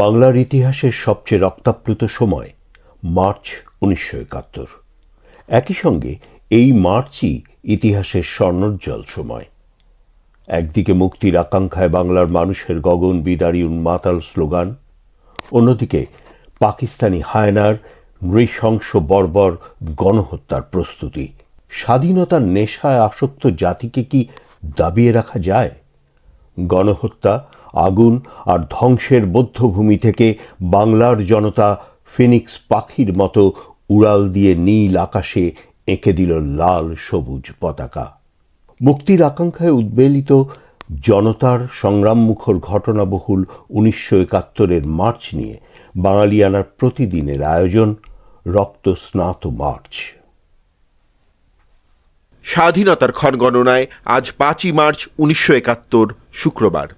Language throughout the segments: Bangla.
বাংলার ইতিহাসের সবচেয়ে রক্তাপ্লুত সময় মার্চ ১৯৭১। একই সঙ্গে এই মার্চই ইতিহাসের স্বর্ণোজ্জ্বল সময়। একদিকে মুক্তির আকাঙ্ক্ষায় বাংলার মানুষের গগন বিদারী উন্মাতাল স্লোগান, অন্যদিকে পাকিস্তানি হায়নার নৃশংস বর্বর গণহত্যার প্রস্তুতি। স্বাধীনতার নেশায় আসক্ত জাতিকে কি দাবিয়ে রাখা যায়? গণহত্যা, আগুন আর ধ্বংসের বধ্যভূমি থেকে বাংলার জনতা ফিনিক্স পাখির মতো উড়াল দিয়ে নীল আকাশে এঁকে দিল লাল সবুজ পতাকা। মুক্তির আকাঙ্ক্ষায় উদ্বেলিত জনতার সংগ্রামমুখর ঘটনাবহুল ১৯৭১-এর মার্চ নিয়ে বাঙালিয়ানার প্রতিদিনের আয়োজন রক্তস্নাত মার্চ। স্বাধীনতার ক্ষণগণনায় আজ ৫ই মার্চ ১৯৭১ শুক্রবার।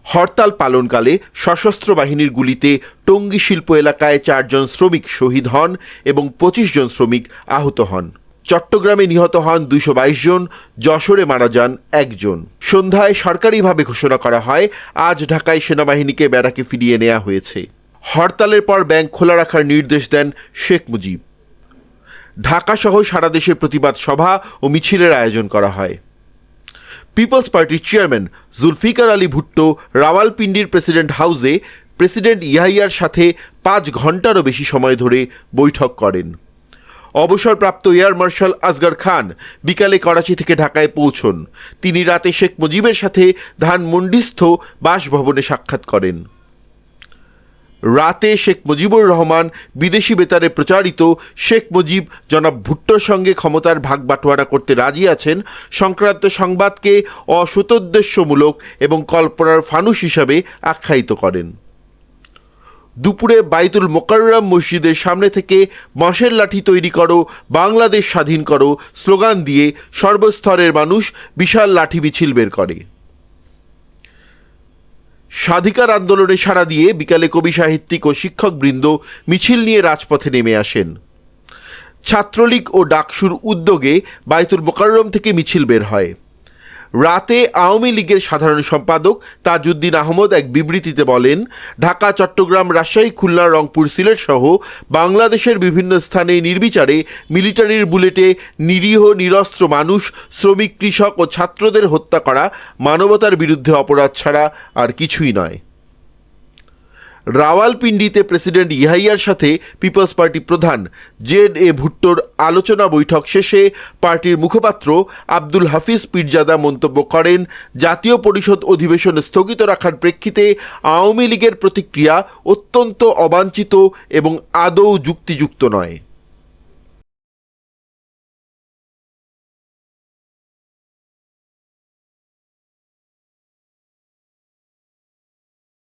হরতাল পালনকালে সশস্ত্র বাহিনীর গুলিতে টঙ্গী শিল্প এলাকায় ৪ জন শ্রমিক শহীদ হন এবং ২৫ জন শ্রমিক আহত হন। চট্টগ্রামে নিহত হন ২২২ জন, যশোরে মারা যান ১ জন। সন্ধ্যায় সরকারিভাবে ঘোষণা করা হয় আজ ঢাকায় সেনাবাহিনীকে ব্যারাকে ফিরিয়ে নেওয়া হয়েছে। হরতালের পর ব্যাংক খোলা রাখার নির্দেশ দেন শেখ মুজিব। ঢাকাসহ সারা দেশে প্রতিবাদ সভা ও মিছিলের আয়োজন করা হয়। পিপলস পার্টির চেয়ারম্যান জুলফিকার আলী ভুট্টো রাওয়ালপিন্ডির প্রেসিডেন্ট হাউসে প্রেসিডেন্ট ইয়াহিয়ার সাথে ৫ ঘন্টারও বেশি সময় ধরে বৈঠক করেন। অবসরপ্রাপ্ত এয়ার মার্শাল আসগর খান বিকালে করাচি থেকে ঢাকায় পৌঁছন। তিনি রাতে শেখ মুজিবের সাথে ধানমন্ডিস্থ বাসভবনে সাক্ষাৎ করেন। রাতে শেখ মুজিবুর রহমান বিদেশি বেতারে প্রচারিত শেখ মুজিব জনাব ভুট্টোর সঙ্গে ক্ষমতার ভাগ বাটোয়ারা করতে রাজি আছেন সংক্রান্ত সংবাদকে অসদুদ্দেশ্যমূলক এবং কল্পনার ফানুস হিসাবে আখ্যায়িত করেন। দুপুরে বাইতুল মোকাররম মসজিদের সামনে থেকে বাঁশের লাঠি তৈরি করো, বাংলাদেশ স্বাধীন করো স্লোগান দিয়ে সর্বস্তরের মানুষ বিশাল লাঠি মিছিল বের করে। স্বাধিকার আন্দোলনে সাড়া দিয়ে বিকালে কবি সাহিত্যিক ও শিক্ষকবৃন্দ মিছিল নিয়ে রাজপথে নেমে আসেন। ছাত্রলীগ ও ডাকসুর উদ্যোগে বাইতুল মোকাররম থেকে মিছিল বের হয়। রাতে আওয়ামী লীগের সাধারণ সম্পাদক তাজউদ্দিন আহমদ এক বিবৃতিতে বলেন, ঢাকা, চট্টগ্রাম, রাজশাহী, খুলনা, রংপুর, সিলেট সহ বাংলাদেশের বিভিন্ন স্থানে নির্বিচারে মিলিটারির বুলেটে নিরীহ নিরস্ত্র মানুষ, শ্রমিক, কৃষক ও ছাত্রদের হত্যা করা মানবতার বিরুদ্ধে অপরাধ ছাড়া আর কিছুই নয়। রাওয়ালপিন্ডিতে প্রেসিডেন্ট ইয়াহিয়ার সাথে পিপলস পার্টি প্রধান জেড.এ ভুট্টোর আলোচনা বৈঠক শেষে পার্টির মুখপাত্র আব্দুল হাফিজ পীরজাদা মন্তব্য করেন, জাতীয় পরিষদ অধিবেশন স্থগিত রাখার প্রেক্ষিতে আওয়ামী লীগের প্রতিক্রিয়া অত্যন্ত অবাঞ্ছিত এবং আদৌ যুক্তিযুক্ত নয়।